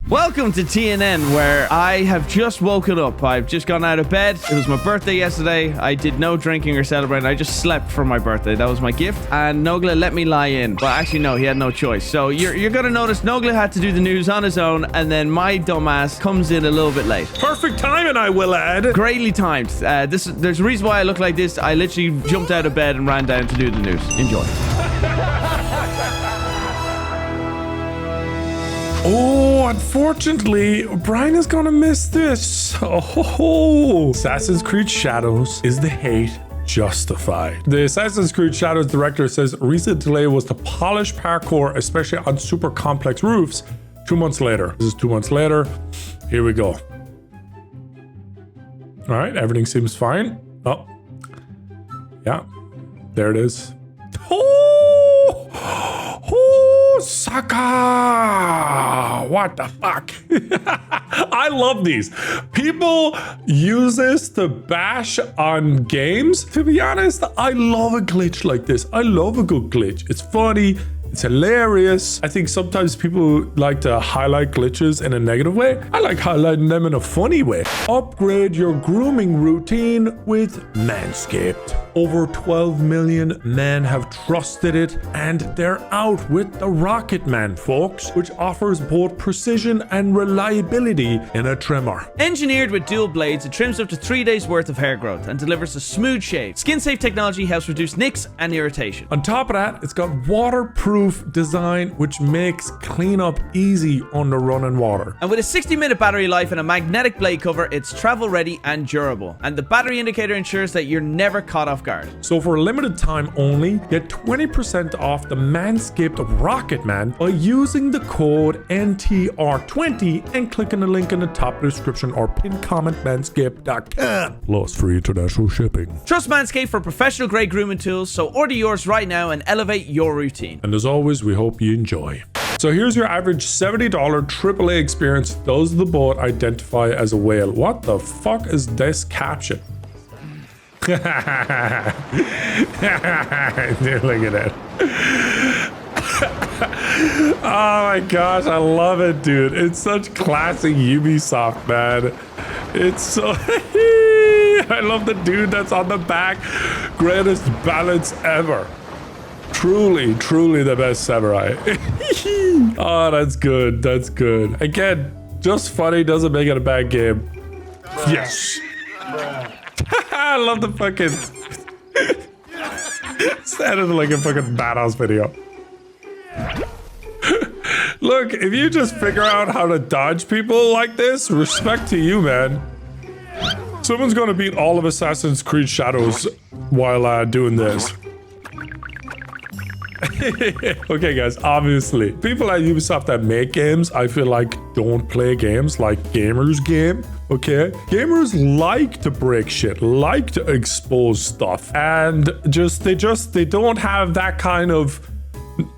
Welcome to TNN, where I have just woken up. I've just gone out of bed. It was my birthday yesterday. I did no drinking or celebrating. I just slept for my birthday. That was my gift. And Nogla let me lie in. Well, actually, no, he had no choice. So you're going to notice Nogla had to do the news on his own, and then my dumbass comes in a little bit late. Perfect timing, I will add. Greatly timed. There's a reason why I look like this. I literally jumped out of bed and ran down to do the news. Enjoy. Oh, unfortunately, Brian is gonna miss this. Oh, Assassin's Creed Shadows is the hate justified. The Assassin's Creed Shadows director says recent delay was to polish parkour, especially on super complex roofs. 2 months later. This is 2 months later. Here we go. All right, everything seems fine. Oh, yeah, there it is. Oh, Saka! What the fuck? I love these. People use this to bash on games. To be honest, I love a glitch like this. I love a good glitch. It's funny. It's hilarious. I think sometimes people like to highlight glitches in a negative way. I like highlighting them in a funny way. Upgrade your grooming routine with Manscaped. Over 12 million men have trusted it, and they're out with the Rocket Man, folks, which offers both precision and reliability in a trimmer. Engineered with dual blades, it trims up to 3 days worth of hair growth and delivers a smooth shave. Skin-safe technology helps reduce nicks and irritation. On top of that, it's got waterproof design, which makes cleanup easy under running water. And with a 60-minute battery life and a magnetic blade cover, it's travel ready and durable. And the battery indicator ensures that you're never caught off guard. So for a limited time only, get 20% off the Manscaped Rocket Man by using the code NTR20 and clicking the link in the top description or pinned comment manscaped.com. Plus free international shipping. Trust Manscaped for professional grade grooming tools, so order yours right now and elevate your routine. And as always, we hope you enjoy. So here's your average $70 AAA experience. Does the boat identify as a whale? What the fuck is this caption? Dude, look at that. Oh my gosh, I love it, dude. It's such classic Ubisoft, man. It's so... I love the dude that's on the back. Greatest balance ever. Truly, truly the best samurai. Oh, that's good. That's good. Again, just funny doesn't make it a bad game. Yes. I love the fucking... Sounded like a fucking badass video. Look, if you just figure out how to dodge people like this, respect to you, man. Someone's gonna beat all of Assassin's Creed Shadows while doing this. Okay, guys, obviously, people at Ubisoft that make games, I feel like don't play games like gamers game, okay? Gamers like to break shit, like to expose stuff, and they don't have that kind of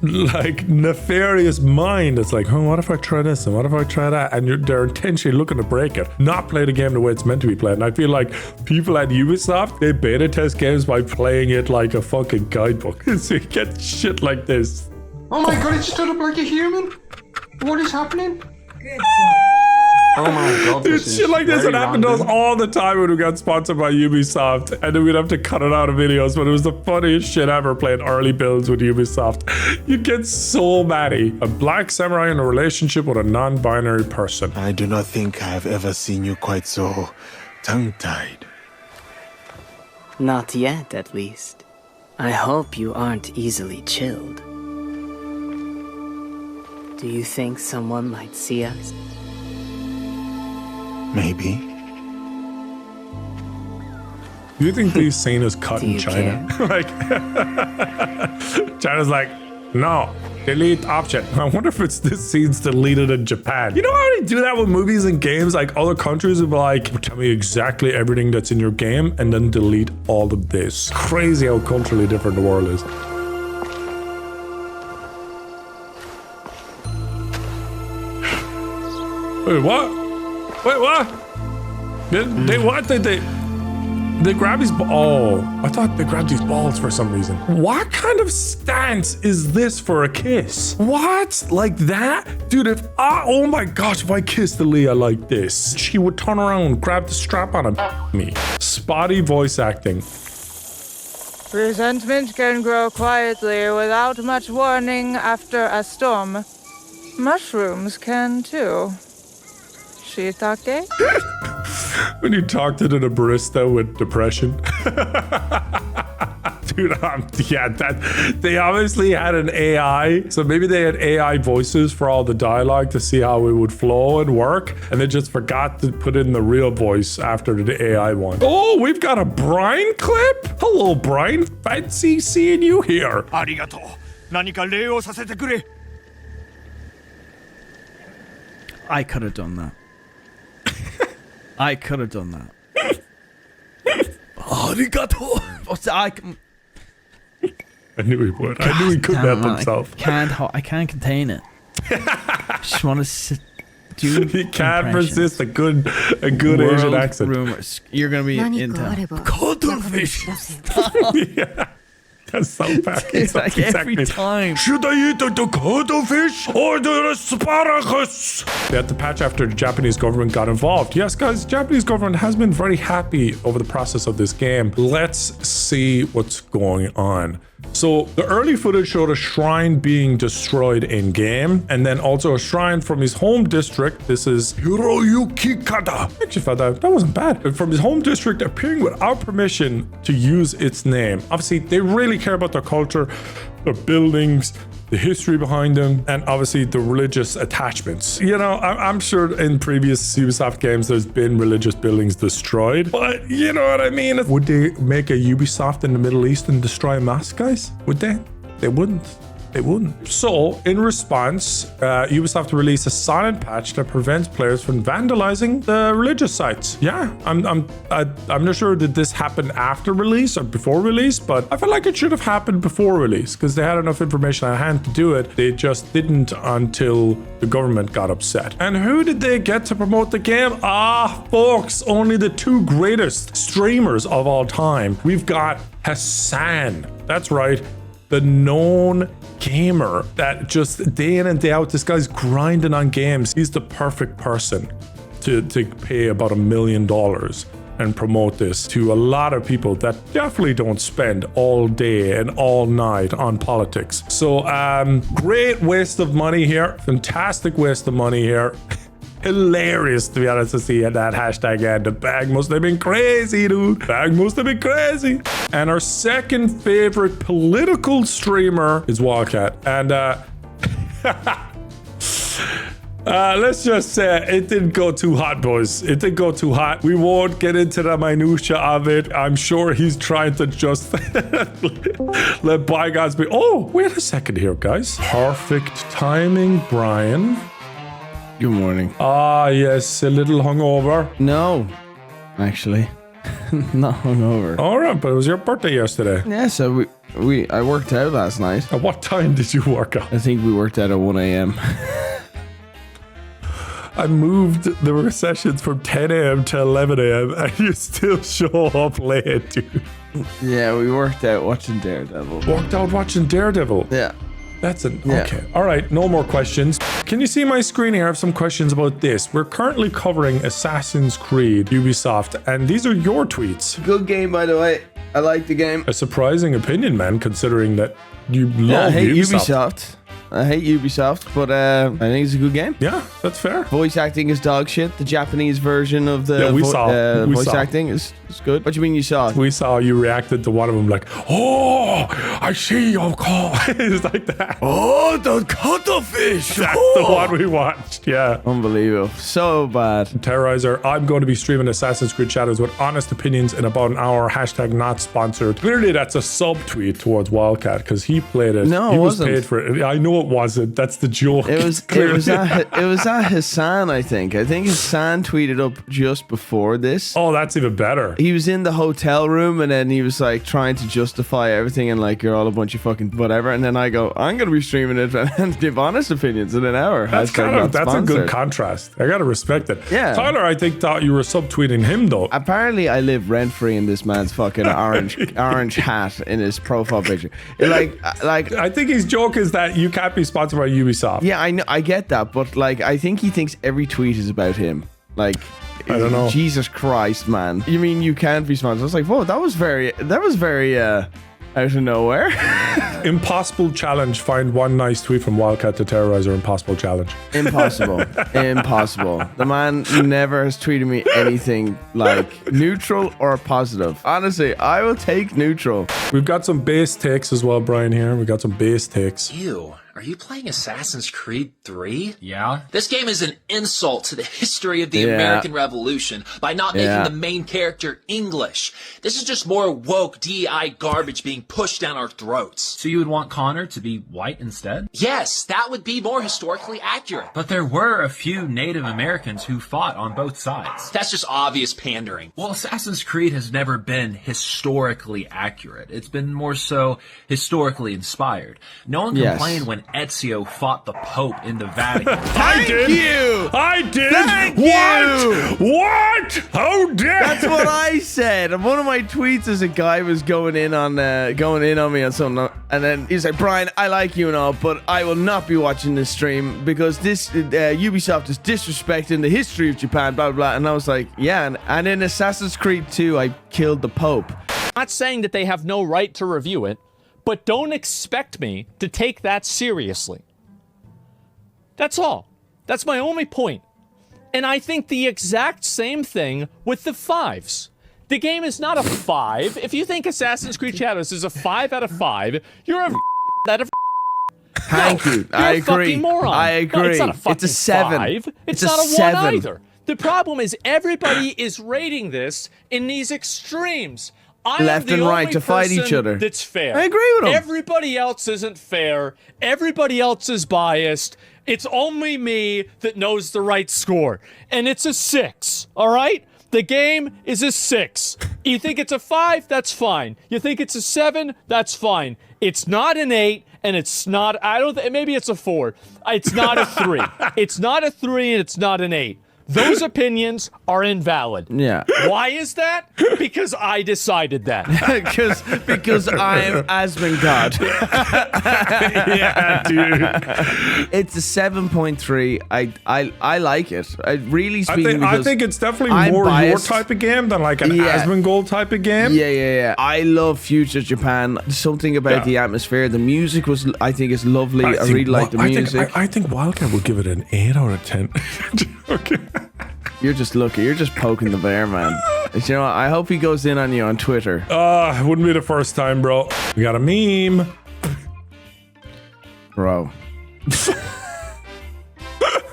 like nefarious mind. It's like, oh, what if I try this and what if I try that? And they're intentionally looking to break it, not play the game the way it's meant to be played. And I feel like people at Ubisoft, they beta test games by playing it like a fucking guidebook. So you get shit like this. Oh my god, it stood up like a human. What is happening? Oh my god, dude, shit like this would happen to us all the time when we got sponsored by Ubisoft, and then we'd have to cut it out of videos, but it was the funniest shit ever playing early builds with Ubisoft. You'd get so mad. A black samurai in a relationship with a non-binary person. I do not think I have ever seen you quite so tongue-tied. Not yet, at least. I hope you aren't easily chilled. Do you think someone might see us? Maybe. Do you think these scenes cut in China? Like, China's like, no, delete option. I wonder if it's this scene's deleted in Japan. You know how they do that with movies and games? Like other countries will be like, tell me exactly everything that's in your game and then delete all of this. Crazy how culturally different the world is. Wait, what? Wait, what? They what did they? They grab these. Oh, I thought they grabbed these balls for some reason. What kind of stance is this for a kiss? What? Like that? Dude, oh my gosh, if I kissed Aaliyah like this, she would turn around, grab the strap on and me. Spotty voice acting. Resentment can grow quietly without much warning after a storm. Mushrooms can too. Shiitake? When you talk to the barista with depression. Dude, yeah, they obviously had an AI. So maybe they had AI voices for all the dialogue to see how it would flow and work. And they just forgot to put in the real voice after the AI one. Oh, we've got a Brian clip. Hello, Brian. Fancy seeing you here. ありがとう。何か礼をさせてくれ。 I could have done that. I could have done that. Arigato. I knew he would. I knew he couldn't help himself. I can't contain it. Just want to sit. He can't resist a good Asian accent. Rumors. You're gonna be into cuttlefish. Yeah. That's so bad. It's like every time. Should I eat the cuttlefish or the asparagus? They had to patch after the Japanese government got involved. Yes, guys, the Japanese government has been very happy over the process of this game. Let's see what's going on. So the early footage showed a shrine being destroyed in game, and then also a shrine from his home district. This is Hiroyuki Kata. Actually, thought that wasn't bad. From his home district appearing without permission to use its name. Obviously, they really care about their culture, their buildings, the history behind them, and obviously the religious attachments. You know, I'm sure in previous Ubisoft games there's been religious buildings destroyed, but you know what I mean? Would they make a Ubisoft in the Middle East and destroy mosques, guys? Would they? They wouldn't. They wouldn't. So, in response, Ubisoft released a silent patch that prevents players from vandalizing the religious sites. Yeah, I'm not sure that this happened after release or before release, but I feel like it should have happened before release because they had enough information at hand to do it. They just didn't until the government got upset. And who did they get to promote the game? Ah, folks, only the two greatest streamers of all time. We've got Hassan. That's right. The Noone gamer that just day in and day out, this guy's grinding on games. He's the perfect person to pay about $1 million and promote this to a lot of people that definitely don't spend all day and all night on politics. So great waste of money here. Fantastic waste of money here. Hilarious, to be honest, to see that hashtag ad. The bag must have been crazy, dude. Bag must have been crazy. And our second favorite political streamer is Wildcat. And let's just say it didn't go too hot, boys. It didn't go too hot. We won't get into the minutia of it. I'm sure he's trying to just let bygones be. Oh, wait a second here, guys. Perfect timing, Brian. Good morning. Ah, yes, a little hungover. No, actually, not hungover. All right, but it was your birthday yesterday. Yeah, so I worked out last night. At what time did you work out? I think we worked out at 1 a.m. I moved the sessions from 10 a.m. to 11 a.m. and you still show up late, dude. Yeah, we worked out watching Daredevil. Worked out watching Daredevil? Yeah. That's an okay. All right, no more questions. Can you see my screen here? I have some questions about this. We're currently covering Assassin's Creed Ubisoft, and these are your tweets. Good game, by the way. I like the game. A surprising opinion, man, considering that you love I hate Ubisoft. I hate Ubisoft, but I think it's a good game. Yeah, that's fair. Voice acting is dog shit. The Japanese version of the voice acting is good. What do you mean you saw it? We saw you reacted to one of them like, oh, I see your call. It's like that. Oh, the cuttlefish. That's the one we watched. Yeah. Unbelievable. So bad. Terrorizer, I'm going to be streaming Assassin's Creed Shadows with honest opinions in about an hour. Hashtag not sponsored. Clearly, that's a sub-tweet towards Wildcat because he played it. No, he it was wasn't. paid for it. I know it wasn't. That's the joke. It was at Hassan, I think. I think Hassan tweeted up just before this. Oh, that's even better. He was in the hotel room and then he was like trying to justify everything and like you're all a bunch of fucking whatever. And then I go, I'm gonna be streaming it and give honest opinions in an hour. That's a good contrast. I gotta respect it. Yeah. Tyler, I think thought you were subtweeting him though. Apparently, I live rent free in this man's fucking orange hat in his profile picture. Like I think his joke is that you can't be sponsored by Ubisoft. yeah, I know, I get that, but like, I think he thinks every tweet is about him. Like, I don't know. Jesus Christ, man! You mean you can't be sponsored? I was like, whoa, that was very out of nowhere. Impossible challenge. Find one nice tweet from Wildcat to Terrorizer. Impossible challenge. Impossible. Impossible. The man never has tweeted me anything like neutral or positive. Honestly, I will take neutral. We've got some base takes as well, Brian, here. We got some base takes. Ew. Are you playing Assassin's Creed 3? Yeah. This game is an insult to the history of the American Revolution by not making the main character English. This is just more woke DEI garbage being pushed down our throats. So you would want Connor to be white instead? Yes, that would be more historically accurate. But there were a few Native Americans who fought on both sides. That's just obvious pandering. Well, Assassin's Creed has never been historically accurate. It's been more so historically inspired. No one complained when Ezio fought the Pope in the Vatican. I did. Thank you. What? How dare? That's what I said. And one of my tweets is a guy was going in on me on something, and then he's like, Brian, I like you and all, but I will not be watching this stream because this Ubisoft is disrespecting the history of Japan, blah, blah, blah. And I was like, yeah. And in Assassin's Creed 2, I killed the Pope. I'm not saying that they have no right to review it, but don't expect me to take that seriously. That's all. That's my only point. And I think the exact same thing with the 5s. The game is not a 5. If you think Assassin's Creed Shadows is a 5 out of 5, you're a out of Thank you. I agree. Moron. I agree. No, it's not a fucking it's a 7. 5. It's not a 1 either. The problem is everybody is rating this in these extremes. Left and right to fight each other. That's fair. I agree with him. Everybody else isn't fair. Everybody else is biased. It's only me that knows the right score. And it's a 6. All right? The game is a 6. You think it's a 5? That's fine. You think it's a 7? That's fine. It's not an 8, and it's not, maybe it's a 4. It's not a 3. It's not a 3, and it's not an 8. Those opinions are invalid. Yeah. Why is that? Because I decided that. because I'm Asmongodd. Yeah, dude. It's a 7.3. I like it. I really speaking. I think it's definitely I'm more biased. your type of game than like an Asmongold type of game. Yeah. I love Future Japan. Something about the atmosphere. The music I think is lovely. I really like the music. I think Wildcat would give it an 8 out of 10. Okay. You're just lucky. You're just poking the bear, man. You know what? I hope he goes in on you on Twitter. It wouldn't be the first time, bro. We got a meme. Bro.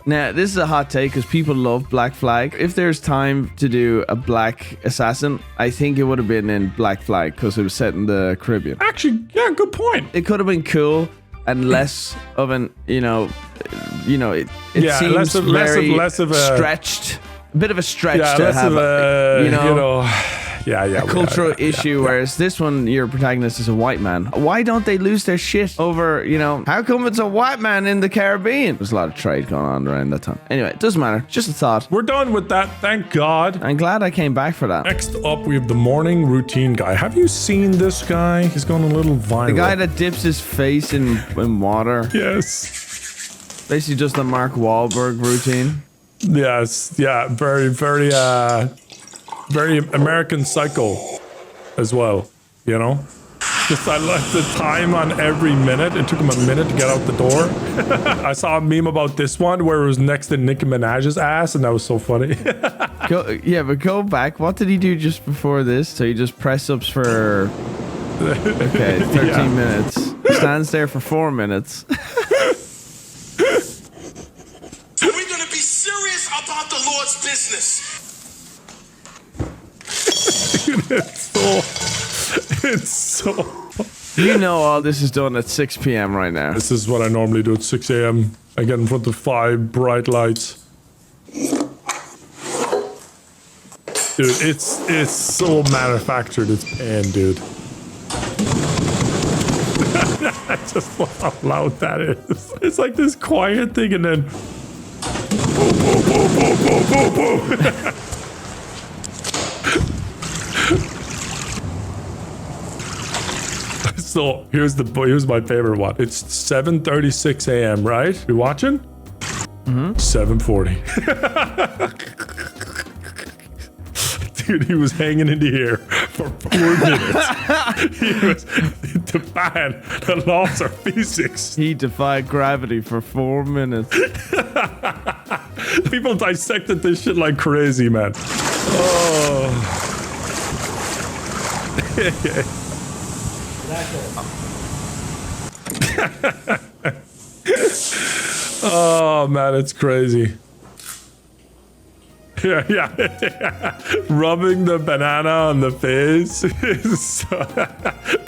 Now, this is a hot take because people love Black Flag. If there's time to do a Black Assassin, I think it would have been in Black Flag because it was set in the Caribbean. Actually, yeah, good point. It could have been cool and less of an, it seems less of a stretched, a bit of a stretch yeah, to less have, of a, a cultural issue. Whereas this one, your protagonist is a white man. Why don't they lose their shit over, how come it's a white man in the Caribbean? There's a lot of trade going on around that time. Anyway, it doesn't matter. Just a thought. We're done with that. Thank God. I'm glad I came back for that. Next up, we have the morning routine guy. Have you seen this guy? He's gone a little viral. The guy that dips his face in water. Yes. Basically just the Mark Wahlberg routine. Yes. Yeah. Very, very, very American Psycho as well, Just I left the time on every minute. It took him a minute to get out the door. I saw a meme about this one where it was next to Nicki Minaj's ass, and that was so funny. But go back. What did he do just before this? So he just press ups for 13 minutes. Stands there for 4 minutes. We're gonna be serious about the Lord's business. You know all this is done at 6 p.m. right now. This is what I normally do at 6 a.m. I get in front of 5 bright lights. Dude, it's so manufactured, it's pain, dude. That's just how loud that is. It's like this quiet thing and then... Boom, boom, boom, boom, boom, boom, boom. So here's my favorite one. It's 7:36 a.m. right? You watching? 7:40. Dude, he was hanging in the air for 4 minutes. He was defying the laws of physics. He defied gravity for 4 minutes. People dissected this shit like crazy, man. Oh. Oh man, it's crazy. Yeah. Rubbing the banana on the face.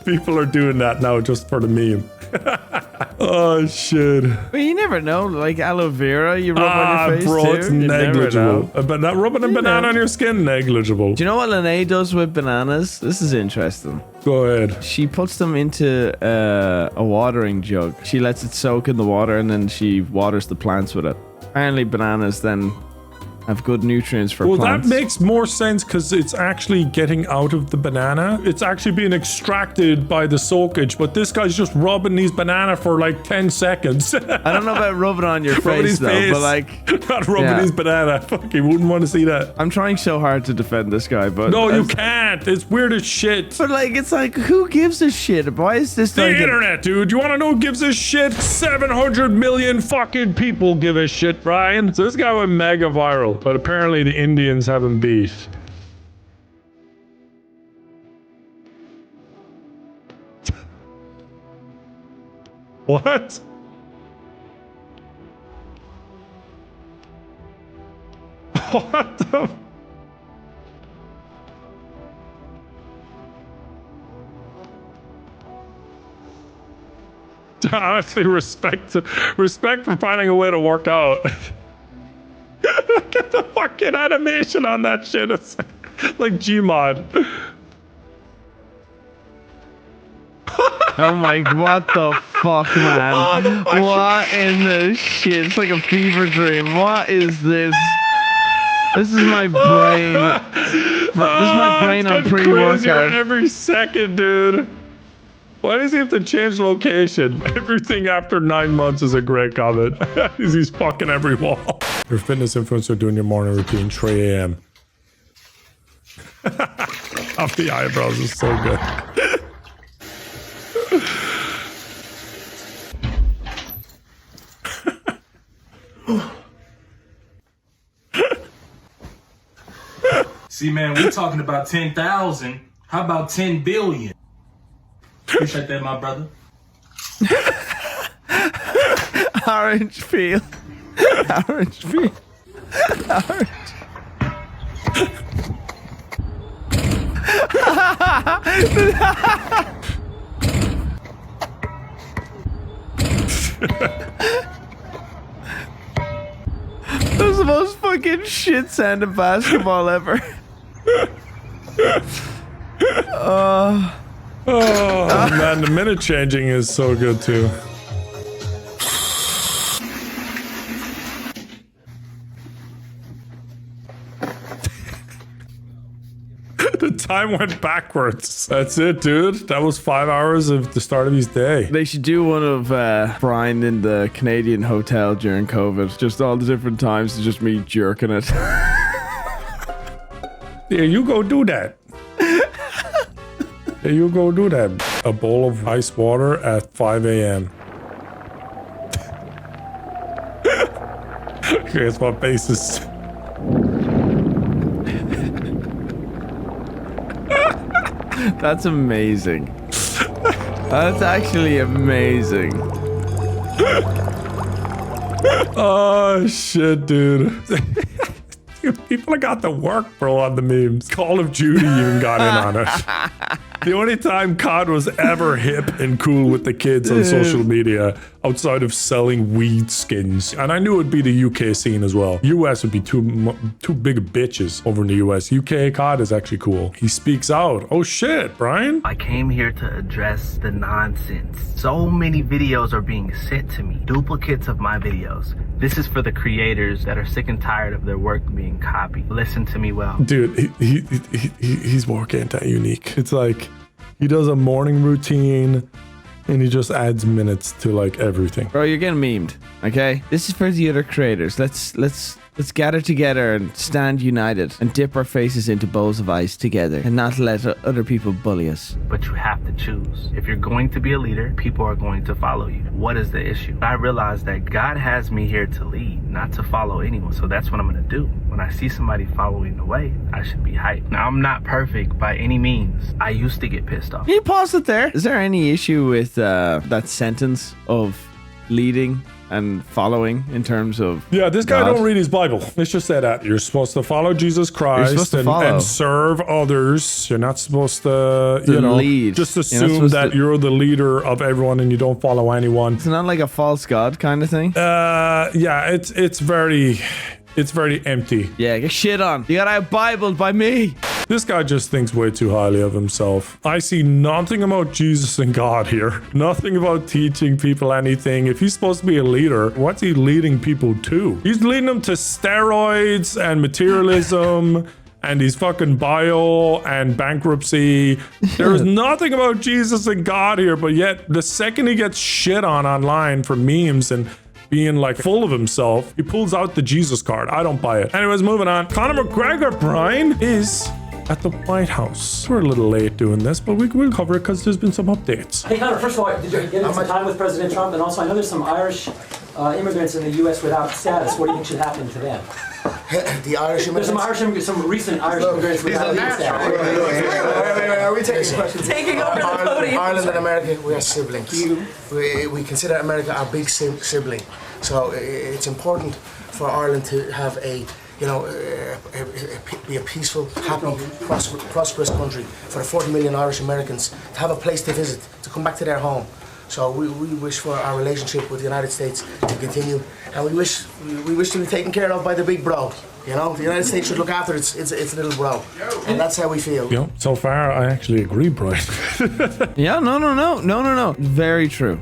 People are doing that now just for the meme. Oh shit. But you never know, like aloe vera, you rub on your face bro, too. it's You never negligible. know. But not rubbing a banana on your skin, negligible. Do you know what Lene does with bananas? This is interesting. Go ahead. She puts them into a watering jug. She lets it soak in the water and then she waters the plants with it. Apparently bananas then have good nutrients for plants. Well, that makes more sense because it's actually getting out of the banana. It's actually being extracted by the soakage, but this guy's just rubbing these banana for like 10 seconds. I don't know about rubbing on your face though, but like... Not rubbing his banana. Fuck, you wouldn't want to see that. I'm trying so hard to defend this guy, but... No, you can't. It's weird as shit. But like, it's like, who gives a shit? Why is this The like... internet, dude. You want to know who gives a shit? 700 million fucking people give a shit, Brian. So this guy went mega viral, but apparently the Indians have him beat. What? What the... Honestly, respect for finding a way to work out. Look at the fucking animation on that shit. It's like Gmod. Oh my, what the fuck, man? What in the shit? It's like a fever dream. What is this? This is my brain. This is my brain on pre-workout. Every second, dude. Why does he have to change location? Everything after 9 months is a great comment. He's fucking every wall. Your fitness influencer doing your morning routine, 3 a.m. Off the eyebrows is so good. See, man, we're talking about 10,000. How about 10 billion? Appreciate that, my brother. Orange peel. Orange peel. Orange. That was the most fucking shit sound of basketball ever. Oh man, the minute changing is so good too. The time went backwards. That's it, dude. That was 5 hours of the start of his day. They should do one of Brian in the Canadian hotel during COVID. Just all the different times, it's just me jerking it. Yeah, you go do that. Yeah, you go do that. A bowl of ice water at 5 a.m. Guess what basis? That's amazing. That's actually amazing. Oh shit, dude. People got the work, bro, on the memes. Call of Duty even got in on it. The only time COD was ever hip and cool with the kids on social media outside of selling weed skins. And I knew it'd be the UK scene as well. US would be too big of bitches over in the US. UK COD is actually cool. He speaks out. Oh shit, Brian. I came here to address the nonsense. So many videos are being sent to me. Duplicates of my videos. This is for the creators that are sick and tired of their work being copied. Listen to me well. Dude, his work ain't that unique. It's like he does a morning routine and he just adds minutes to like everything. Bro, you're getting memed, okay? This is for the other creators. Let's gather together and stand united and dip our faces into bowls of ice together and not let other people bully us. But you have to choose. If you're going to be a leader, people are going to follow you. What is the issue? I realize that God has me here to lead, not to follow anyone. So that's what I'm going to do. When I see somebody following the way, I should be hyped. Now, I'm not perfect by any means. I used to get pissed off. Can you pause it there? Is there any issue with that sentence of leading and following in terms of this guy God? don't read his Bible. Let's just say that. You're supposed to follow Jesus Christ and serve others. You're not supposed to lead. Just assume that you're the leader of everyone and you don't follow anyone. It's not like a false God kind of thing? It's very empty. Yeah, get shit on. You got out-Bibled by me. This guy just thinks way too highly of himself. I see nothing about Jesus and God here. Nothing about teaching people anything. If he's supposed to be a leader, what's he leading people to? He's leading them to steroids and materialism and his fucking bio and bankruptcy. There is nothing about Jesus and God here, but yet the second he gets shit on online for memes and being like full of himself, he pulls out the Jesus card. I don't buy it. Anyways, moving on. Conor McGregor, Brian, is at the White House. We're a little late doing this, but we'll cover it because there's been some updates. Hey, Conor, first of all, did you get into some time with President Trump? And also, I know there's some Irish immigrants in the U.S. without status. What do you think should happen to them? The Irish immigrants? Some recent Irish immigrants without status. Wait, are we taking questions? Taking over the podium. Ireland and America, we are siblings. We consider America our big sibling. So it's important for Ireland to have be a peaceful, happy, prosperous country for the 40 million Irish Americans to have a place to visit, to come back to their home. So we wish for our relationship with the United States to continue, and we wish to be taken care of by the big bro. You know, the United States should look after its little bro, and that's how we feel. Yeah, so far I actually agree, Brian. Yeah, no. Very true.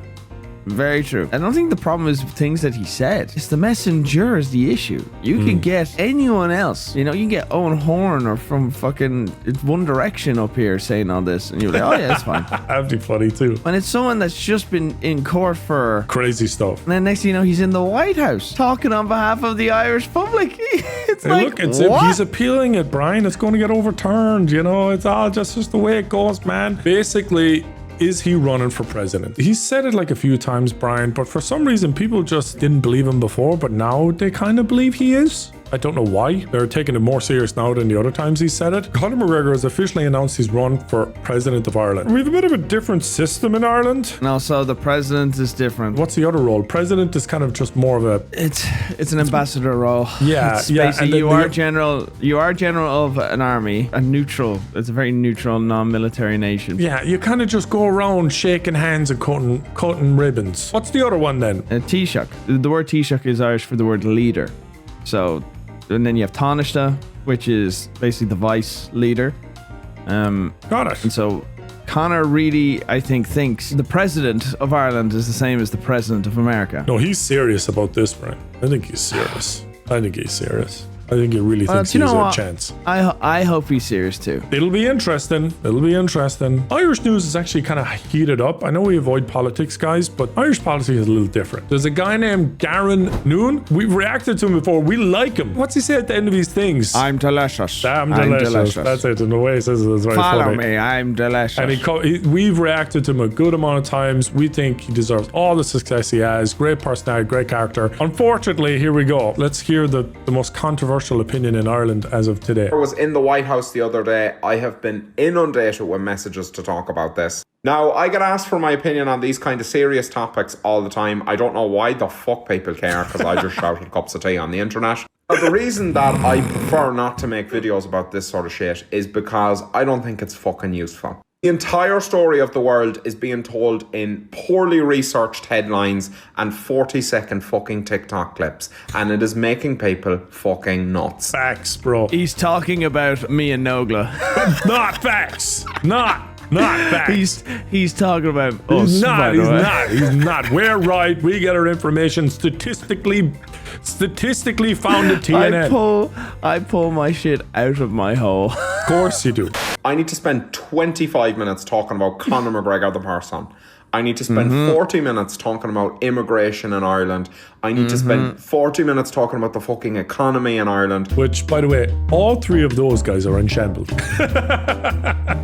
Very true. I don't think the problem is things that he said. It's the messenger is the issue. You can get anyone else. You know, you can get Owen Horn or from fucking One Direction up here saying all this, and you're like, oh yeah, it's fine. That'd be funny too. When it's someone that's just been in court for crazy stuff, and then next thing you know, he's in the White House talking on behalf of the Irish public. It's hey, like, look, what? He's appealing it, Brian. It's going to get overturned. You know, it's all just the way it goes, man. Basically, is he running for president? He said it like a few times, Brian, but for some reason people just didn't believe him before, but now they kind of believe he is. I don't know why. They're taking it more serious now than the other times he said it. Conor McGregor has officially announced his run for president of Ireland. We have a bit of a different system in Ireland. And also the president is different. What's the other role? President is kind of just more of a... It's an ambassador role. Yeah, it's basically you are general of an army, a neutral. It's a very neutral, non-military nation. Yeah, you kind of just go around shaking hands and cutting ribbons. What's the other one then? Taoiseach. The word Taoiseach is Irish for the word leader. So... And then you have Taoiseach, which is basically the vice leader. Got it. And so Conor really, I think, thinks the president of Ireland is the same as the president of America. No, he's serious about this, Brian. I think he's serious. I think he really thinks he has a chance. I hope he's serious too. It'll be interesting. Irish news is actually kind of heated up. I know we avoid politics, guys, but Irish politics is a little different. There's a guy named Garron Noone. We've reacted to him before. We like him. What's he say at the end of these things? I'm delicious. I'm delicious. That's it. And the way he says it is very funny. Follow me. I'm delicious. And we've reacted to him a good amount of times. We think he deserves all the success he has. Great personality, great character. Unfortunately, here we go. Let's hear the most controversial opinion in Ireland as of today. I was in the White House the other day. I have been inundated with messages to talk about this. Now, I get asked for my opinion on these kind of serious topics all the time. I don't know why the fuck people care, because I just shouted cups of tea on the internet. But the reason that I prefer not to make videos about this sort of shit is because I don't think it's fucking useful. The entire story of the world is being told in poorly researched headlines and 40-second fucking TikTok clips. And it is making people fucking nuts. Facts, bro. He's talking about me and Nogla. Not facts. Not facts. He's talking about us. He's not. We're right. We get our information statistically founded TNN. I pull my shit out of my hole. Of course you do. I need to spend 25 minutes talking about Conor McGregor the person. I need to spend 40 minutes talking about immigration in Ireland. I need to spend 40 minutes talking about the fucking economy in Ireland. Which, by the way, all three of those guys are in shambles.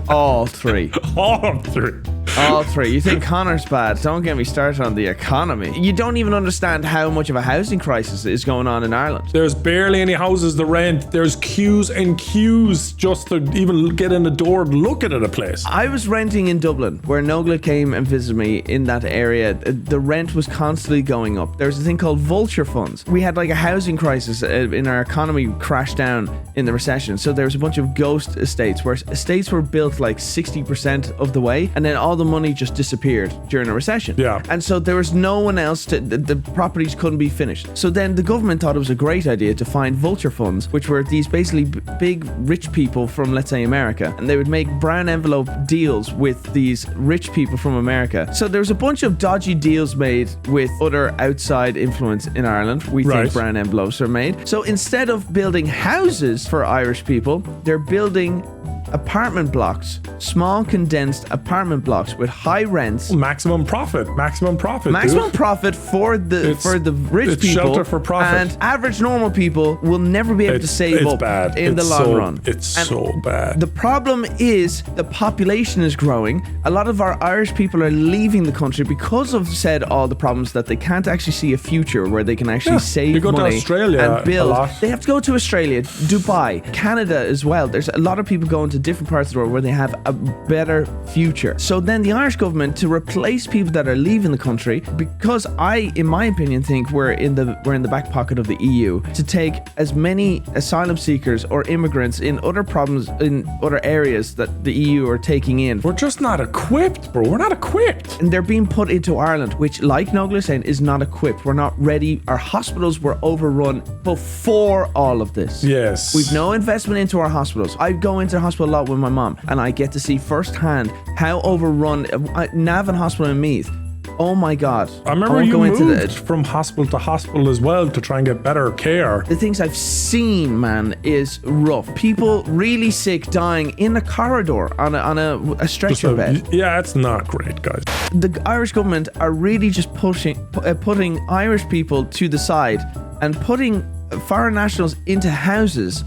All three. All three. All three. You think Connor's bad? Don't get me started on the economy. You don't even understand how much of a housing crisis is going on in Ireland. There's barely any houses to rent. There's queues and queues just to even get in the door and look at a place. I was renting in Dublin, where Nogla came and visited me in that area. The rent was constantly going up. There's a thing called vulture funds. We had like a housing crisis in our economy crashed down in the recession. So there was a bunch of ghost estates where estates were built like 60% of the way, and then all the money just disappeared during a recession. Yeah. And so there was no one else to, the properties couldn't be finished. So then the government thought it was a great idea to find vulture funds, which were these basically big rich people from, let's say, America. And they would make brown envelope deals with these rich people from America. So there was a bunch of dodgy deals made with other outside influence in Ireland. We think brown envelopes are made. So instead of building houses for Irish people, they're building apartment blocks, small condensed apartment blocks with high rents. Maximum profit. Maximum profit for the rich it's people. Shelter for profit. And average normal people will never be able to save up bad. in the long run. It's and so bad. The problem is the population is growing. A lot of our Irish people are leaving the country because of all the problems that they can't actually see a future where they can actually save go money to Australia and build. a lot. They have to go to Australia, Dubai, Canada as well. There's a lot of people going to different parts of the world where they have a better future. So then the Irish government, to replace people that are leaving the country, because I, in my opinion, think we're in the back pocket of the EU, to take as many asylum seekers or immigrants in other areas that the EU are taking in. We're just not equipped, bro. We're not equipped. And they're being put into Ireland, which, like Nogla is saying, is not equipped. We're not ready. Our hospitals were overrun before all of this. Yes. We've no investment into our hospitals. I go into the hospital a lot with my mom, and I get to see firsthand how overrun Navan Hospital in Meath. Oh my God. I remember you moved from hospital to hospital as well to try and get better care. The things I've seen, man, is rough. People really sick dying in a corridor on a stretcher bed. Yeah, it's not great, guys. The Irish government are really just putting Irish people to the side and putting foreign nationals into houses,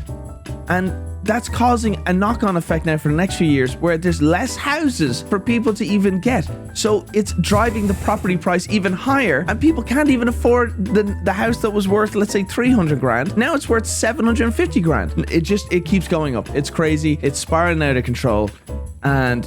and that's causing a knock-on effect now for the next few years where there's less houses for people to even get. So it's driving the property price even higher, and people can't even afford the house that was worth, let's say, 300 grand. Now it's worth 750 grand. It keeps going up. It's crazy. It's spiraling out of control. And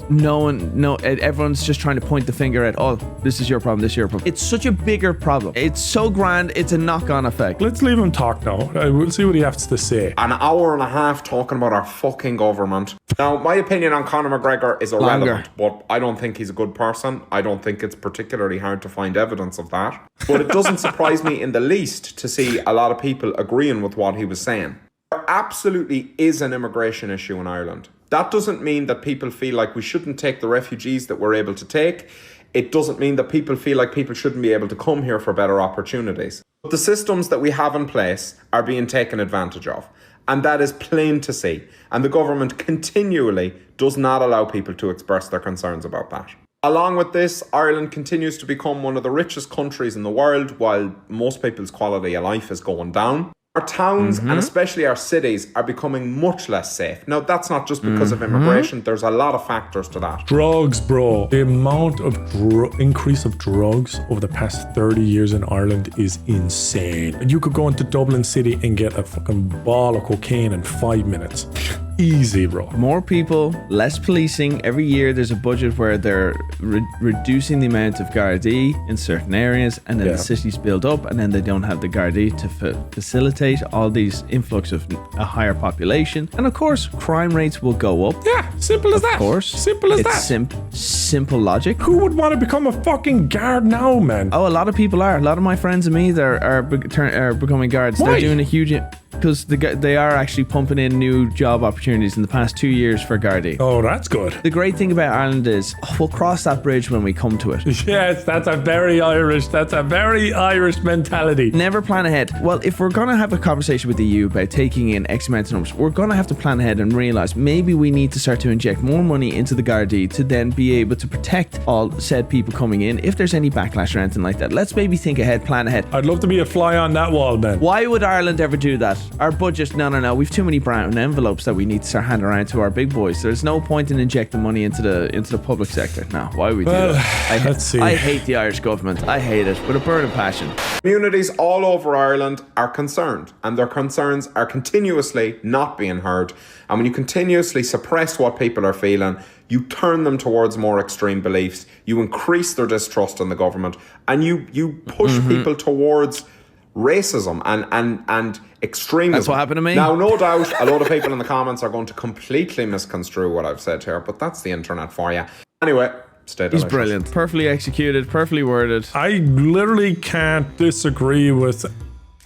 everyone's just trying to point the finger at, oh, this is your problem, this is your problem. It's such a bigger problem. It's so grand, it's a knock-on effect. Let's leave him talk now. We'll see what he has to say. An hour and a half talking about our fucking government. Now, my opinion on Conor McGregor is irrelevant, but I don't think he's a good person. I don't think it's particularly hard to find evidence of that. But it doesn't surprise me in the least to see a lot of people agreeing with what he was saying. There absolutely is an immigration issue in Ireland. That doesn't mean that people feel like we shouldn't take the refugees that we're able to take. It doesn't mean that people feel like people shouldn't be able to come here for better opportunities. But the systems that we have in place are being taken advantage of. And that is plain to see. And the government continually does not allow people to express their concerns about that. Along with this, Ireland continues to become one of the richest countries in the world, while most people's quality of life is going down. Our towns, and especially our cities, are becoming much less safe. Now, that's not just because of immigration. There's a lot of factors to that. Drugs, bro. The amount of increase of drugs over the past 30 years in Ireland is insane. You could go into Dublin City and get a fucking ball of cocaine in 5 minutes. Easy, bro. More people, less policing. Every year there's a budget where they're reducing the amount of Gardaí in certain areas, and then the cities build up, and then they don't have the Gardaí to facilitate all these influx of a higher population. And of course, crime rates will go up. Yeah, simple as that. Of course. Simple as that. Simple logic. Who would want to become a fucking guard now, man? Oh, a lot of people are. A lot of my friends and me are becoming guards. Why? They're doing a huge... Because they are actually pumping in new job opportunities in the past 2 years for Gardaí. Oh, that's good. The great thing about Ireland is we'll cross that bridge when we come to it. Yes, that's a very Irish mentality. Never plan ahead. Well, if we're going to have a conversation with the EU about taking in X amount of numbers, we're going to have to plan ahead and realise maybe we need to start to inject more money into the Gardaí to then be able to protect all said people coming in if there's any backlash or anything like that. Let's maybe think ahead, plan ahead. I'd love to be a fly on that wall, Ben. Why would Ireland ever do that? Our budget, no. We've too many brown envelopes that we need to start handing around to our big boys. There's no point in injecting money into the public sector. No, why would we do that? Let's see. I hate the Irish government. I hate it with a burning passion. Communities all over Ireland are concerned, and their concerns are continuously not being heard. And when you continuously suppress what people are feeling, you turn them towards more extreme beliefs, you increase their distrust in the government, and you push people towards racism and extremism. That's what happened to me. Now, no doubt, a lot of people in the comments are going to completely misconstrue what I've said here, but that's the internet for you. Anyway, stay delicious. He's brilliant. Perfectly executed, perfectly worded. I literally can't disagree with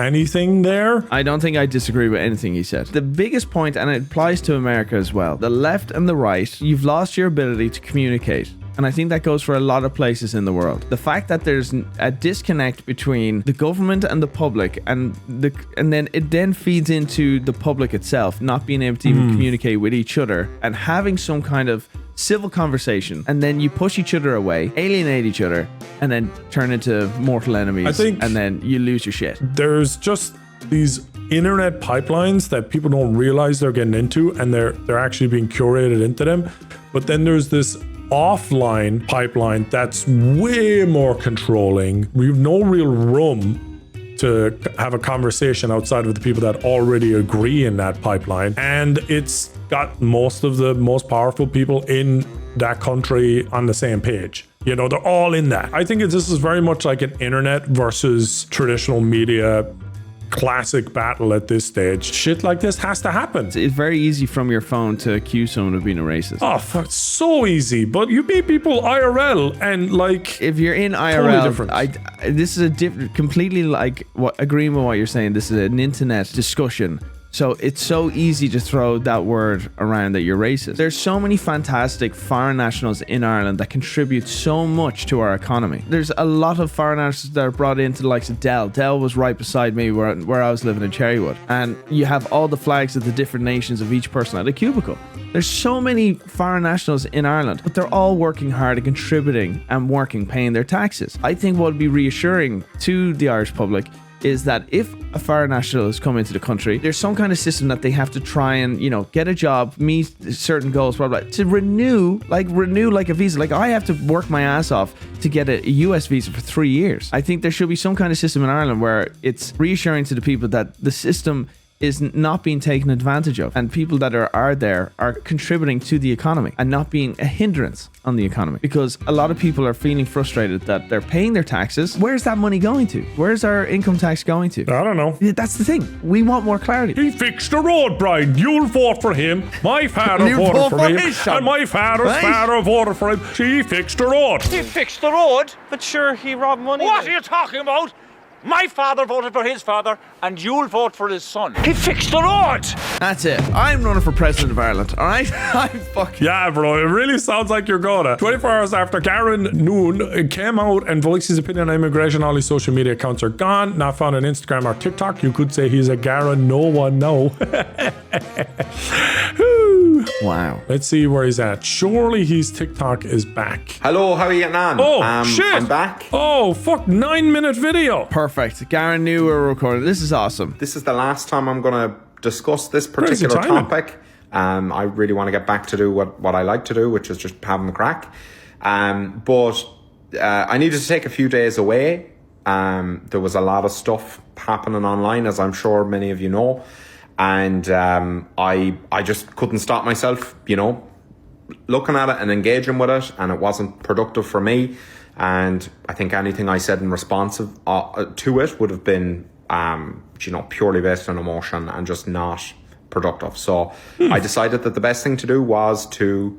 anything there. I don't think I disagree with anything he said. The biggest point, and it applies to America as well, the left and the right, you've lost your ability to communicate. And I think that goes for a lot of places in the world. The fact that there's a disconnect between the government and the public, and then it then feeds into the public itself not being able to even communicate with each other and having some kind of civil conversation, and then you push each other away, alienate each other, and then turn into mortal enemies, and then you lose your shit. There's just these internet pipelines that people don't realize they're getting into, and they're actually being curated into them. But then there's this offline pipeline that's way more controlling. We have no real room to have a conversation outside of the people that already agree in that pipeline, and it's got most of the most powerful people in that country on the same page. You know, they're all in that. I think this is very much like an internet versus traditional media classic battle at this stage. Shit like this has to happen. It's very easy from your phone to accuse someone of being a racist. Oh, fuck, so easy. But you meet people IRL, and like, if you're in IRL, this is a different, completely like agreeing with what you're saying. This is an internet discussion. So it's so easy to throw that word around that you're racist. There's so many fantastic foreign nationals in Ireland that contribute so much to our economy. There's a lot of foreign nationals that are brought into the likes of Dell. Dell was right beside me where I was living in Cherrywood. And you have all the flags of the different nations of each person at a cubicle. There's so many foreign nationals in Ireland, but they're all working hard and contributing and working, paying their taxes. I think what would be reassuring to the Irish public is that if a foreign national has come into the country, there's some kind of system that they have to try and, you know, get a job, meet certain goals, blah, blah, to renew like a visa. Like, I have to work my ass off to get a US visa for 3 years. I think there should be some kind of system in Ireland where it's reassuring to the people that the system is not being taken advantage of, and people that are there are contributing to the economy and not being a hindrance on the economy, because a lot of people are feeling frustrated that they're paying their taxes. Where's that money going to? Where's our income tax going to? I don't know. That's the thing. We want more clarity. He fixed the road, Brian. You'll vote for him. My father voted for him, and my father's father voted for him. She fixed the road. He fixed the road? But sure, he robbed money. What are you talking about? My father voted for his father, and you'll vote for his son. He fixed the road! That's it. I'm running for president of Ireland, alright? I'm fucking... Yeah, bro, it really sounds like you're gonna. 24 hours after Garron Noone came out and voiced his opinion on immigration, all his social media accounts are gone, not found on Instagram or TikTok. You could say he's a Garron no one know. Wow. Let's see where he's at. Surely his TikTok is back. Hello, how are you getting on? Oh, shit. I'm back. Oh, fuck, 9-minute video. Perfect. Garron knew we were recording. This is awesome. This is the last time I'm going to discuss this particular topic. I really want to get back to do what I like to do, which is just having the crack. But I needed to take a few days away. There was a lot of stuff happening online, as I'm sure many of you know. And I just couldn't stop myself, you know, looking at it and engaging with it, and it wasn't productive for me. And I think anything I said in response to it would have been, you know, purely based on emotion and just not productive. So I decided that the best thing to do was to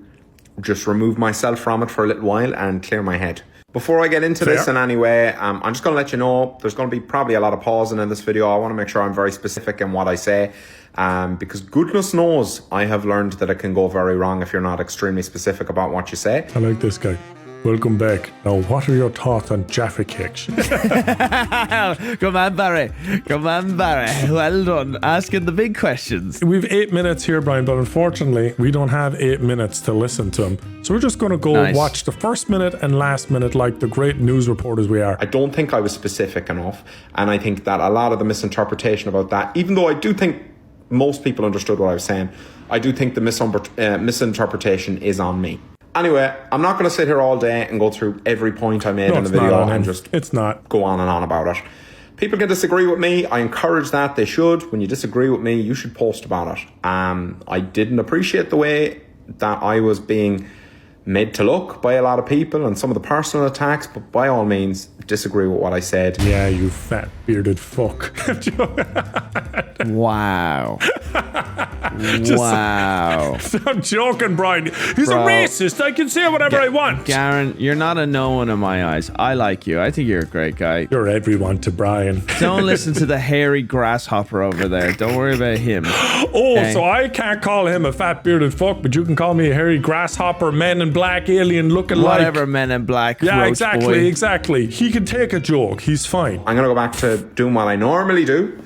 just remove myself from it for a little while and clear my head. Before I get into this in any way, I'm just going to let you know there's going to be probably a lot of pausing in this video. I want to make sure I'm very specific in what I say, because goodness knows I have learned that it can go very wrong if you're not extremely specific about what you say. I like this guy. Welcome back. Now, what are your thoughts on Jaffa cakes? Come on, Barry. Come on, Barry. Well done. Asking the big questions. We've 8 minutes here, Brian, but unfortunately, we don't have 8 minutes to listen to him. So we're just going to go watch the first minute and last minute like the great news reporters we are. I don't think I was specific enough. And I think that a lot of the misinterpretation about that, even though I do think most people understood what I was saying, I do think the misinterpretation is on me. Anyway, I'm not going to sit here all day and go through every point I made in the video and just go on and on about it. People can disagree with me. I encourage that. They should. When you disagree with me, you should post about it. I didn't appreciate the way that I was being made to look by a lot of people and some of the personal attacks, but by all means, disagree with what I said. Yeah, you fat bearded fuck. Wow. Wow. I'm joking, Brian. He's a racist. I can say whatever I want. Garron, you're not a no one in my eyes. I like you. I think you're a great guy. You're everyone to Brian. Don't listen to the hairy grasshopper over there. Don't worry about him. Oh, okay. So I can't call him a fat bearded fuck, but you can call me a hairy grasshopper, men in black, alien looking like. Whatever, men in black. Yeah, exactly. He can take a joke. He's fine. I'm going to go back to doing what I normally do.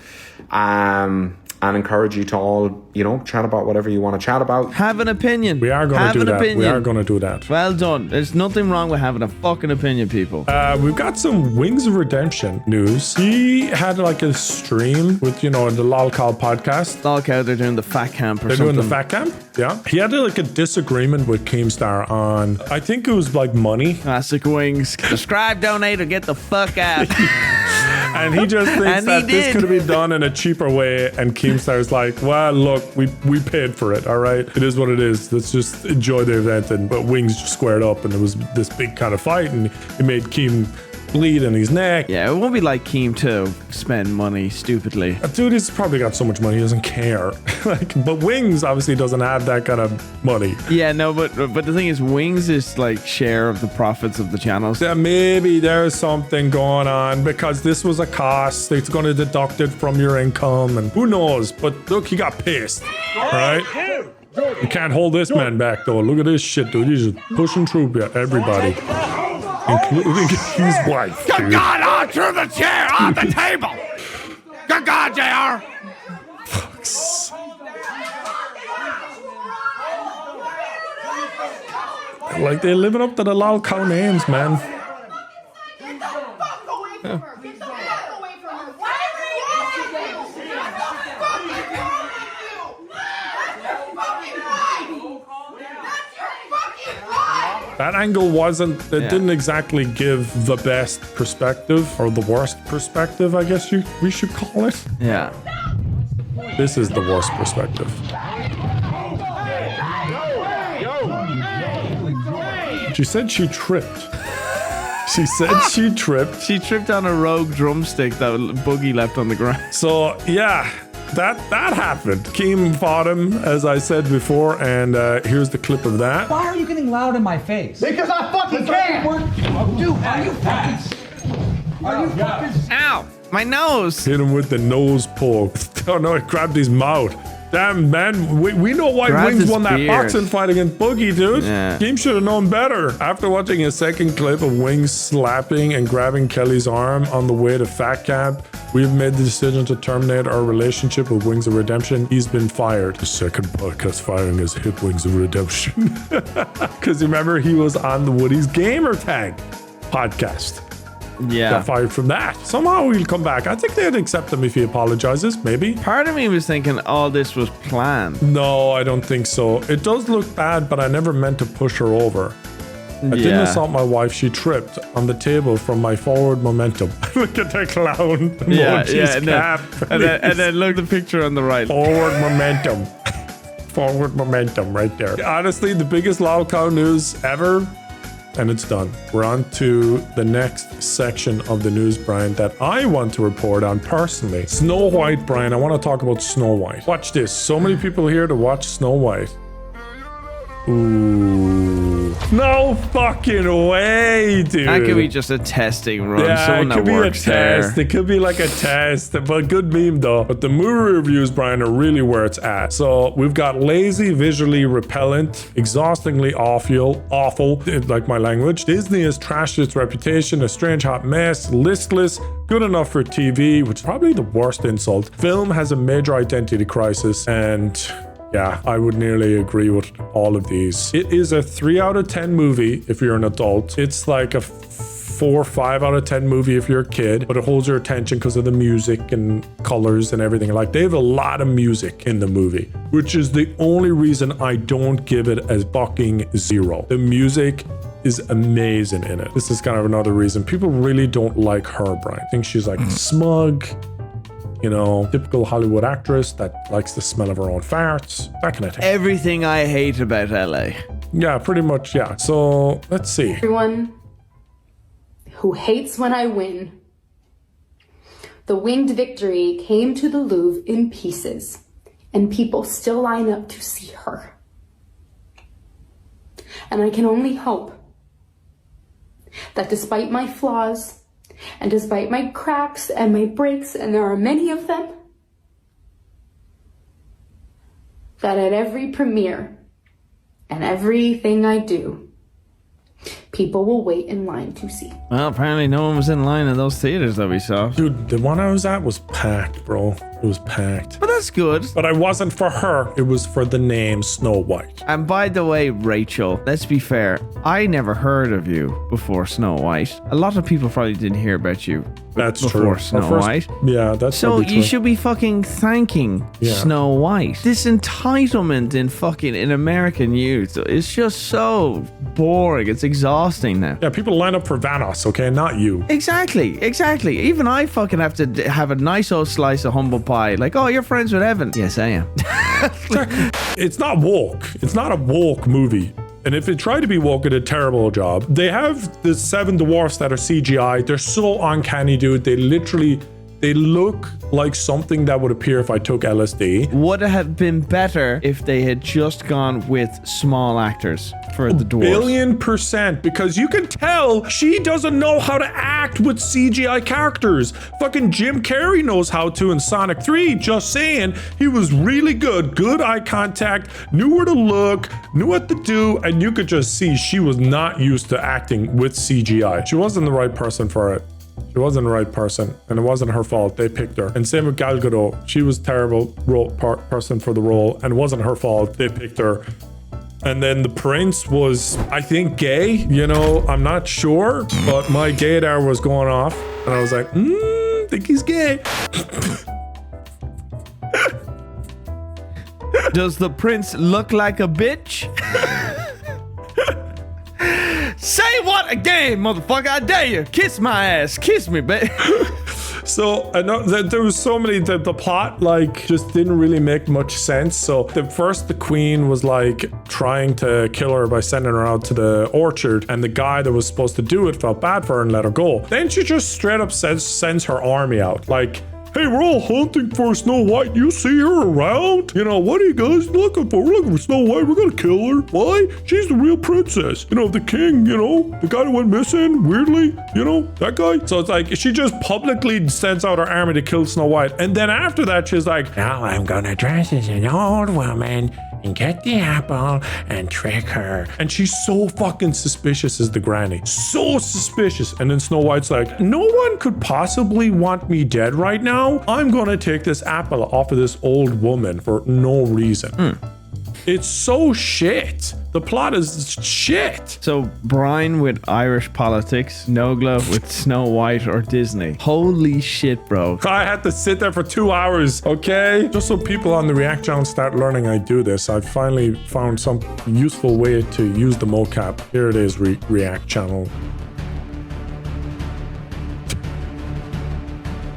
And encourage you to all, you know, chat about whatever you want to chat about. Have an opinion. We are going to do that. We are going to do that. Well done. There's nothing wrong with having a fucking opinion, people. We've got some Wings of Redemption news. He had like a stream with, you know, the LolCal podcast. LolCal, they're doing the fat camp or something. They're doing the fat camp? Yeah. He had like a disagreement with Keemstar on, I think it was like money. Classic Wings. Subscribe, donate, or get the fuck out. And he just thinks that this could have been done in a cheaper way. And Keemstar's like, well, look, we paid for it, all right? It is what it is. Let's just enjoy the event. But Wings just squared up, and there was this big kind of fight, and it made Keem bleed in his neck. Yeah, it won't be like Keem to spend money stupidly. Dude, he's probably got so much money he doesn't care. But Wings obviously doesn't have that kind of money. Yeah, no, but the thing is, Wings is like share of the profits of the channels. Yeah, maybe there's something going on because this was a cost. It's going to deduct it from your income, and who knows? But look, he got pissed. All right. You can't hold this man back though. Look at this shit, dude. He's just pushing through everybody. Including his wife. Good God, on through the chair, on the table. Good God, JR. Fucks. Like they're living up to the LolCal names, man. Yeah. That angle didn't exactly give the best perspective, or the worst perspective, I guess we should call it. Yeah. This is the worst perspective. She said she tripped. She said she tripped. She tripped on a rogue drumstick that Boogie left on the ground. So, yeah. That happened. Keem fought him, as I said before, and here's the clip of that. Why are you getting loud in my face? Because I fucking can! Dude, are you fucking... Ow! My nose! Hit him with the nose poke. Oh no, it grabbed his mouth. Damn, man, we know why Wings won that boxing fight against Boogie, dude. Yeah. Keem should have known better. After watching a second clip of Wings slapping and grabbing Kelly's arm on the way to Fat Camp, we've made the decision to terminate our relationship with Wings of Redemption. He's been fired. The second podcast firing has hit Wings of Redemption. Because remember, he was on the Woody's Gamer Tag podcast. Yeah. Got fired from that. Somehow he'll come back. I think they'd accept him if he apologizes, maybe. Part of me was thinking all this was planned. No, I don't think so. It does look bad, but I never meant to push her over. I didn't assault my wife. She tripped on the table from my forward momentum. Look at the clown. And then look at the picture on the right. Forward momentum. Forward momentum right there. Honestly, the biggest lolcow news ever. And it's done. We're on to the next section of the news, Brian, that I want to report on personally. Snow White, Brian. I want to talk about Snow White. Watch this. So many people here to watch Snow White. Ooh. No fucking way, dude. That could be just a testing run. Yeah, Someone it could that be a works test. there. It could be like a test, but good meme though. But the movie reviews, Brian, are really where it's at. So we've got lazy, visually repellent, exhaustingly awful, like my language. Disney has trashed its reputation, a strange hot mess, listless, good enough for TV, which is probably the worst insult. Film has a major identity crisis, and yeah, I would nearly agree with all of these. It is a 3 out of 10 movie if you're an adult. It's like a 4 or 5 out of 10 movie if you're a kid, but it holds your attention because of the music and colors and everything. Like, they have a lot of music in the movie, which is the only reason I don't give it as fucking 0. The music is amazing in it. This is kind of another reason people really don't like her, Brian. I think she's like smug, you know, typical Hollywood actress that likes the smell of her own farts, that kind of thing. Everything I hate about LA. Yeah, pretty much, yeah. So, let's see. Everyone who hates when I win. The winged victory came to the Louvre in pieces, and people still line up to see her. And I can only hope that despite my flaws, and despite my cracks and my breaks, and there are many of them, that at every premiere and everything I do, people will wait in line to see. Well, apparently no one was in line in those theaters that we saw. Dude, the one I was at was packed, bro. It was packed. But that's good. But I wasn't for her. It was for the name Snow White. And by the way, Rachel, let's be fair. I never heard of you before Snow White. A lot of people probably didn't hear about you before Snow White. Yeah, that's so true. you should be fucking thanking Snow White. This entitlement in American youth is just so boring. It's exhausting now. Yeah, people line up for Vanos, okay? Not you. Exactly. Even I fucking have to have a nice old slice of humble pie. Like, oh, you're friends with Evan. Yes, I am. It's not woke. It's not a woke movie. And if it tried to be woke, it did a terrible job. They have the 7 dwarfs that are CGI. They're so uncanny, dude. They look like something that would appear if I took LSD. Would it have been better if they had just gone with small actors for the dwarves? 1,000,000%, because you can tell she doesn't know how to act with CGI characters. Fucking Jim Carrey knows how to in Sonic 3, just saying. He was really good. Good eye contact, knew where to look, knew what to do, and you could just see she was not used to acting with CGI. She wasn't the right person for it. She wasn't the right person, and it wasn't her fault. They picked her. And same with Gal Gadot. She was terrible person for the role, and it wasn't her fault. They picked her. And then the prince was, I think, gay. You know, I'm not sure, but my gaydar was going off, and I was like, I think he's gay. Does the prince look like a bitch? Say what again, motherfucker? I dare you. Kiss my ass. Kiss me, babe. So I know that there was so many, the plot like just didn't really make much sense. So the queen was like trying to kill her by sending her out to the orchard, and the guy that was supposed to do it felt bad for her and let her go. Then she just straight up sends her army out. Like, hey, we're all hunting for Snow White. You see her around? You know, what are you guys looking for? We're looking for Snow White. We're gonna kill her. Why? She's the real princess. You know, the king, you know, the guy that went missing, weirdly, you know, that guy. So it's like, she just publicly sends out her army to kill Snow White. And then after that, she's like, now I'm gonna dress as an old woman and get the apple and trick her. And she's so fucking suspicious as the granny. So suspicious. And then Snow White's like, no one could possibly want me dead right now. I'm gonna take this apple off of this old woman for no reason. It's so shit. The plot is shit. So Brian with Irish politics, Nogla with Snow White or Disney. Holy shit, bro. I had to sit there for 2 hours, okay? Just so people on the React channel start learning I do this, I finally found some useful way to use the mocap. Here it is, React channel.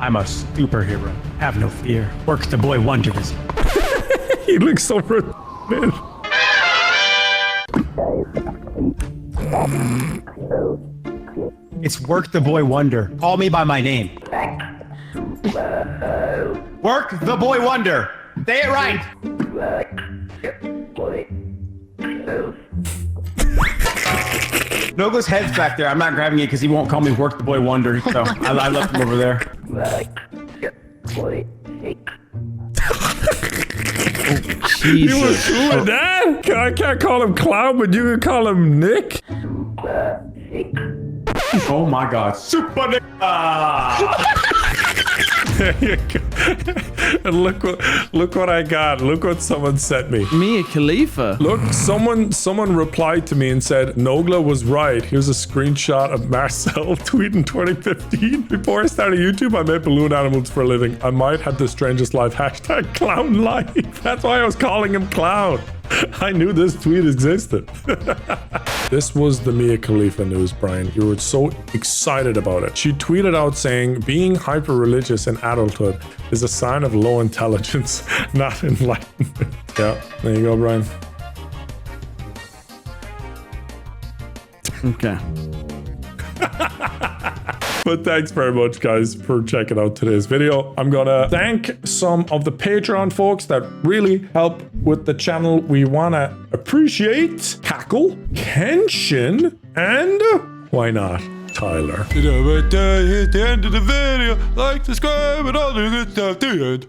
I'm a superhero. Have no fear. Work the boy wonders. He looks so retarded. It's Work the Boy Wonder. Call me by my name. Work the Boy Wonder. Say it right. Nogla's head's back there. I'm not grabbing it because he won't call me Work the Boy Wonder. So I left him over there. You were doing that? I can't call him Clown, but you can call him Nick. Oh my God. Super Nick. There you go. And look what I got. Look what someone sent me. Mia Khalifa. Look, someone replied to me and said Nogla was right. Here's a screenshot of Marcel tweeting 2015. Before I started YouTube, I made balloon animals for a living. I might have the strangest life. Hashtag clown life. That's why I was calling him Clown. I knew this tweet existed. This was the Mia Khalifa news, Brian. You were so excited about it. She tweeted out saying, being hyper-religious in adulthood is a sign of low intelligence, not enlightenment. Yeah, there you go, Brian. Okay. But thanks very much, guys, for checking out today's video. I'm gonna thank some of the Patreon folks that really help with the channel. We wanna appreciate Cackle, Kenshin, and why not, Tyler. Hit the end of the video, like, subscribe, and all the good stuff. The end.